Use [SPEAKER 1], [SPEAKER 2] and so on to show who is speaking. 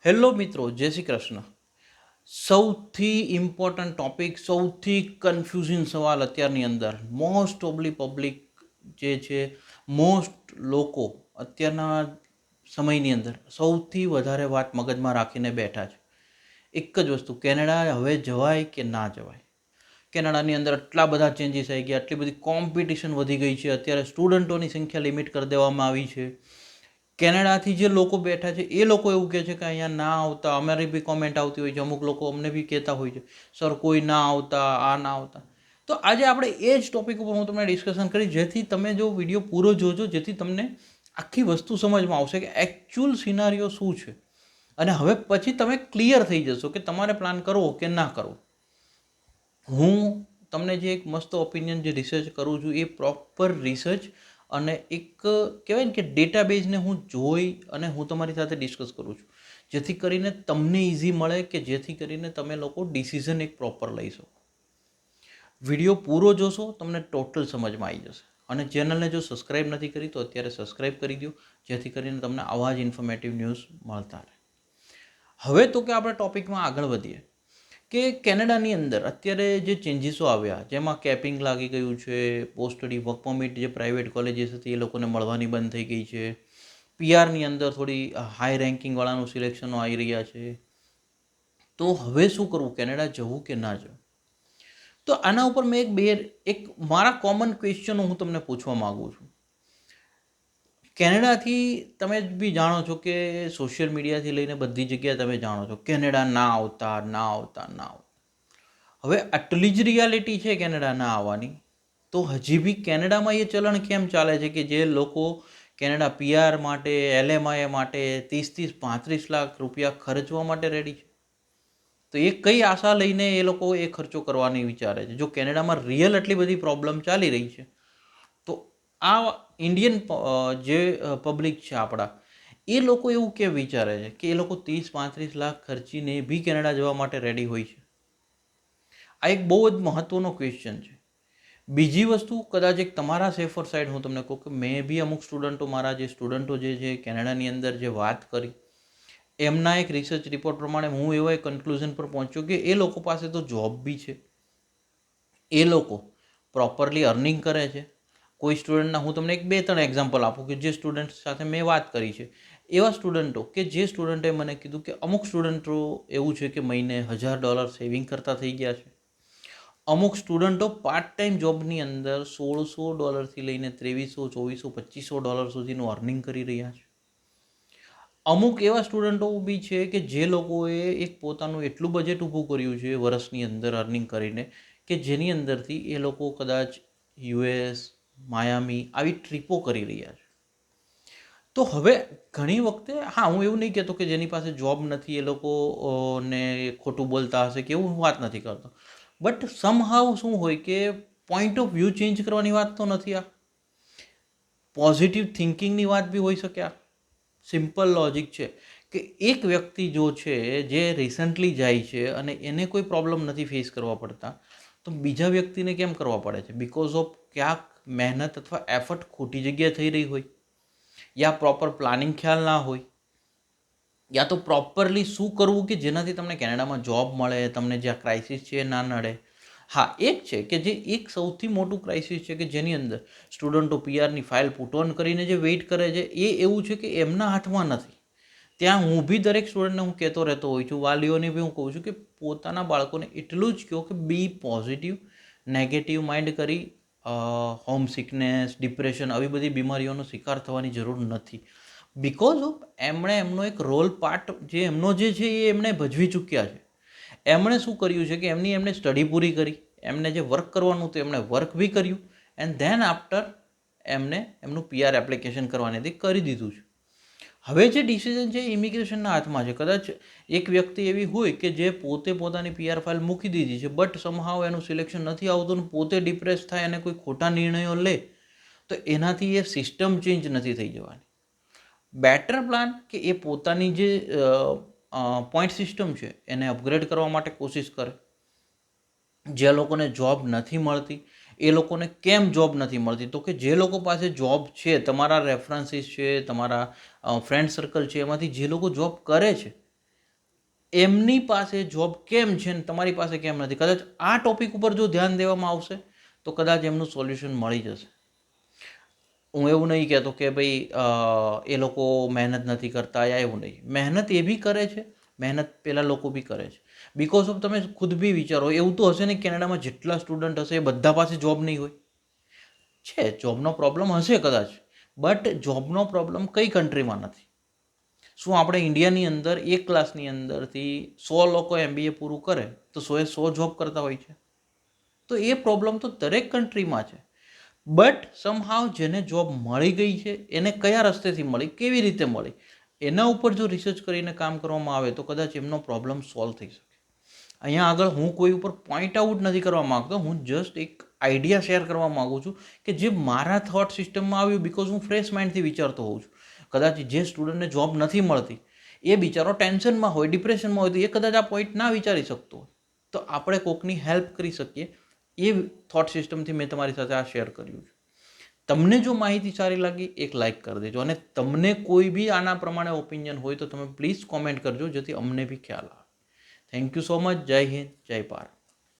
[SPEAKER 1] Hello મિત્રો, જય શ્રી કૃષ્ણ. સૌથી ઇમ્પોર્ટન્ટ ટોપિક, સૌથી કન્ફ્યુઝિંગ સવાલ અત્યારની અંદર મોસ્ટ ઓબલી પબ્લિક જે છે, મોસ્ટ લોકો અત્યારના સમયની અંદર સૌથી વધારે વાત મગજમાં રાખીને બેઠા છે. એક જ વસ્તુ, કેનેડા હવે જવાય કે ના જવાય. કેનેડાની અંદર આટલા બધા ચેન્જીસ આવી ગયા, આટલી બધી કોમ્પિટિશન વધી ગઈ છે. અત્યારે સ્ટુડન્ટોની સંખ્યા લિમિટ કરી દેવામાં આવી છે. કેનેડાથી જે લોકો બેઠા છે એ લોકો એવું કહે છે કે અહીંયા ના આવતા. અમારી બી કોમેન્ટ આવતી હોય છે, અમુક લોકો અમને બી કહેતા હોય છે, સર કોઈ ના આવતા, આ ના આવતા. તો આજે આપણે એ જ ટોપિક ઉપર હું તમને ડિસ્કશન કરીશ, જેથી તમે જો વિડીયો પૂરો જોજો, જેથી તમને આખી વસ્તુ સમજમાં આવશે કે એકચ્યુઅલ સિનારીઓ શું છે. અને હવે પછી તમે ક્લિયર થઈ જશો કે તમારે પ્લાન કરવો કે ના કરવો. હું તમને જે એક મસ્ત ઓપિનિયન જે રિસર્ચ કરું છું, એ પ્રોપર રિસર્ચ અને એક કહેવાય ને કે ડેટાબેઝને હું જોઈ અને હું તમારી સાથે ડિસ્કસ કરું છું, જેથી કરીને તમને ઇઝી મળે, કે જેથી કરીને તમે લોકો ડિસિઝન એક પ્રોપર લઈ શકો. વિડીયો પૂરો જોશો તમને ટોટલ સમજમાં આવી જશે. અને ચેનલને જો સબસ્ક્રાઈબ નથી કરી તો અત્યારે સબસ્ક્રાઈબ કરી દો, જેથી કરીને તમને આવા જ ઇન્ફોર્મેટિવ ન્યૂઝ મળતા રહે. હવે તો કે આપણે ટોપિકમાં આગળ વધીએ કે કેનેડાની અંદર અત્યારે જે ચેન્જીસો આવ્યા, જેમાં કેપિંગ લાગી ગયું છે, પોસ્ટ સ્ટડી વર્ક પરમિટ જે પ્રાઇવેટ કોલેજીસ હતી એ લોકોને મળવાની બંધ થઈ ગઈ છે, પીઆરની અંદર થોડી હાઈ રેન્કિંગવાળાનું સિલેક્શનો આવી રહ્યા છે. તો હવે શું કરવું, કેનેડા જવું કે ના જવું? તો આના ઉપર મેં એક મારા કોમન ક્વેશ્ચનો હું તમને પૂછવા માગું છું. કેનેડાથી તમે બી જાણો છો કે સોશિયલ મીડિયાથી લઈને બધી જગ્યાએ તમે જાણો છો, કેનેડા ના આવતા, ના આવતા, ના આવતા. હવે આટલી જ રિયાલિટી છે કેનેડા ના આવવાની, તો હજી બી કેનેડામાં એ ચલણ કેમ ચાલે છે કે જે લોકો કેનેડા પીઆર માટે, એલએમઆઈ માટે 30-35 લાખ રૂપિયા ખર્ચવા માટે રેડી છે? તો એ કઈ આશા લઈને એ લોકો એ ખર્ચો કરવાની વિચારે છે? જો કેનેડામાં રિયલ આટલી બધી પ્રોબ્લેમ ચાલી રહી છે, તો આ ઇન્ડિયન જે પબ્લિક છે આપણા, એ લોકો એવું કે વિચારે છે કે એ લોકો 30-35 લાખ ખર્ચીને બી કેનેડા જવા માટે રેડી હોય છે? આ એક બહુ જ મહત્ત્વનો ક્વેશ્ચન છે. બીજી વસ્તુ, કદાચ એક તમારા સેફર સાઈડ હું તમને કહું કે મેં બી અમુક સ્ટુડન્ટો, મારા જે સ્ટુડન્ટો જે છે કેનેડાની અંદર જે વાત કરી, એમના એક રિસર્ચ રિપોર્ટ પ્રમાણે હું એવા એક કન્ક્લુઝન પર પહોંચ્યો કે એ લોકો પાસે તો જોબ બી છે, એ લોકો પ્રોપરલી અર્નિંગ કરે છે. કોઈ સ્ટુડન્ટના હું તમને એક 2-3 એક્ઝામ્પલ આપું કે જે સ્ટુડન્ટ સાથે મેં વાત કરી છે, એવા સ્ટુડન્ટો કે જે સ્ટુડન્ટે મને કીધું કે અમુક સ્ટુડન્ટો એવું છે કે મહિને $1000 સેવિંગ કરતા થઈ ગયા છે. અમુક સ્ટુડન્ટો પાર્ટ ટાઈમ જોબની અંદર $1600થી લઈને $2300, $2400, $2500 સુધીનું અર્નિંગ કરી રહ્યા છે. અમુક એવા સ્ટુડન્ટો બી છે કે જે લોકોએ એક પોતાનું એટલું બજેટ ઊભું કર્યું છે વર્ષની અંદર અર્નિંગ કરીને, કે જેની અંદરથી એ લોકો કદાચ યુએસ, માયામી આવી ટ્રીપો કરી રહ્યા છે. તો હવે ઘણી વખતે, હા, હું એવું નહીં કહેતો કે જેની પાસે જોબ નથી એ લોકોને ખોટું બોલતા હશે કે એવું હું વાત નથી કરતો, બટ સમહાવ શું હોય કે પોઈન્ટ ઓફ વ્યૂ ચેન્જ કરવાની વાત તો નથી. આ પોઝિટિવ થિંકિંગની વાત બી હોઈ શકે. આ સિમ્પલ લોજિક છે કે એક વ્યક્તિ જો છે જે રિસન્ટલી જાય છે અને એને કોઈ પ્રોબ્લેમ નથી ફેસ કરવા પડતા, તો બીજા વ્યક્તિને કેમ કરવા પડે છે? બિકોઝ ઓફ ક્યાંક મહેનત અથવા એફર્ટ ખોટી જગ્યાએ થઈ રહી હોય, યા પ્રોપર પ્લાનિંગ ખ્યાલ ના હોય, યા તો પ્રોપરલી શું કરવું કે જેનાથી તમને કેનેડામાં જોબ મળે, તમને જે આ ક્રાઇસિસ છે એ ના નડે. હા, એક છે કે જે એક સૌથી મોટું ક્રાઇસિસ છે કે જેની અંદર સ્ટુડન્ટો પીઆરની ફાઇલ પુટ ઓન કરીને જે વેઇટ કરે છે, એ એવું છે કે એમના હાથમાં નથી. ત્યાં હું બી દરેક સ્ટુડન્ટને હું કહેતો રહેતો હોઉં છું, વાલીઓને બી હું કહું છું કે પોતાના બાળકોને એટલું જ કહો કે બી પોઝિટિવ. નેગેટિવ માઇન્ડ કરી હોમ સિકનેસ, ડિપ્રેશન આવી બધી બીમારીઓનો શિકાર થવાની જરૂર નથી. બિકોઝ ઓફ એમનો એક રોલ પાર્ટ જે એમનો જે છે એ એમણે ભજવી ચૂક્યા છે. એમણે શું કર્યું છે કે એમણે સ્ટડી પૂરી કરી, એમને જે વર્ક કરવાનું હતું એમણે વર્ક બી કર્યું, એન્ડ ધેન આફ્ટર એમને એમનું પીઆર એપ્લિકેશન કરવાની હતી, કરી દીધું છે. હવે જે ડિસિઝન છે ઇમિગ્રેશનના હાથમાં છે. કદાચ એક વ્યક્તિ એવી હોય કે જે પોતે પોતાની પીઆર ફાઇલ મૂકી દીધી છે, બટ સમહાવ એનું સિલેક્શન નથી આવતું, પોતે ડિપ્રેસ થાય અને કોઈ ખોટા નિર્ણયો લે, તો એનાથી એ સિસ્ટમ ચેન્જ નથી થઈ જવાની. બેટર પ્લાન કે એ પોતાની જે પોઈન્ટ સિસ્ટમ છે એને અપગ્રેડ કરવા માટે કોશિશ કરે. જે લોકોને જોબ નથી મળતી એ લોકોને કેમ જોબ નથી મળતી? તો કે જે લોકો પાસે જોબ છે, તમારા રેફરન્સીસ છે, તમારા ફ્રેન્ડ સર્કલ છે, એમાંથી જે લોકો જોબ કરે છે એમની પાસે જોબ કેમ છે ને તમારી પાસે કેમ નથી. કદાચ આ ટોપિક ઉપર જો ધ્યાન દેવામાં આવશે તો કદાચ એમનું સોલ્યુશન મળી જશે. હું એવું નહીં કહેતો કે ભાઈ એ લોકો મહેનત નથી કરતા યા એવું નહીં. મહેનત એ બી કરે છે, મહેનત પેલા લોકો બી કરે છે. બિકોઝ ઓફ તમે ખુદ બી વિચારો, એવું તો હશે ને કેનેડામાં જેટલા સ્ટુડન્ટ હશે એ બધા પાસે જોબ નહીં હોય. છે, જોબનો પ્રોબ્લેમ હશે કદાચ, બટ જોબનો પ્રોબ્લેમ કઈ કન્ટ્રીમાં નથી. શું આપણે ઇન્ડિયાની અંદર એક ક્લાસની અંદરથી 100 લોકો MBA પૂરું કરે તો 100 જોબ કરતા હોય છે? તો એ પ્રોબ્લેમ તો દરેક કન્ટ્રીમાં છે. બટ સમહાવ જેને જોબ મળી ગઈ છે એને કયા રસ્તેથી મળી, કેવી રીતે મળી, એના ઉપર જો રિસર્ચ કરીને કામ કરવામાં આવે તો કદાચ એમનો પ્રોબ્લેમ સોલ્વ થઈ શકે. અહીંયા આગળ હું કોઈ ઉપર પોઈન્ટ આઉટ નથી કરવા માગતો, હું જસ્ટ એક આઈડિયા શેર કરવા માગું છું કે જે મારા થોટ સિસ્ટમમાં આવ્યું, બિકોઝ હું ફ્રેશ માઇન્ડથી વિચારતો હોઉં છું. કદાચ જે સ્ટુડન્ટને જોબ નથી મળતી એ બિચારો ટેન્શનમાં હોય, ડિપ્રેશનમાં હોય, તો એ કદાચ આ પોઈન્ટ ના વિચારી શકતો હોય. તો આપણે કોકની હેલ્પ કરી શકીએ એ થોટ સિસ્ટમથી મેં તમારી સાથે આ શેર કર્યું છે. તમને જો માહિતી સારી લાગી એક લાઇક કરી દેજો, અને તમને કોઈ બી આના પ્રમાણે ઓપિનિયન હોય તો તમે પ્લીઝ કોમેન્ટ કરજો, જેથી અમને બી ખ્યાલ આવે. Thank you so much. જય હિન્દ, જય ભારત.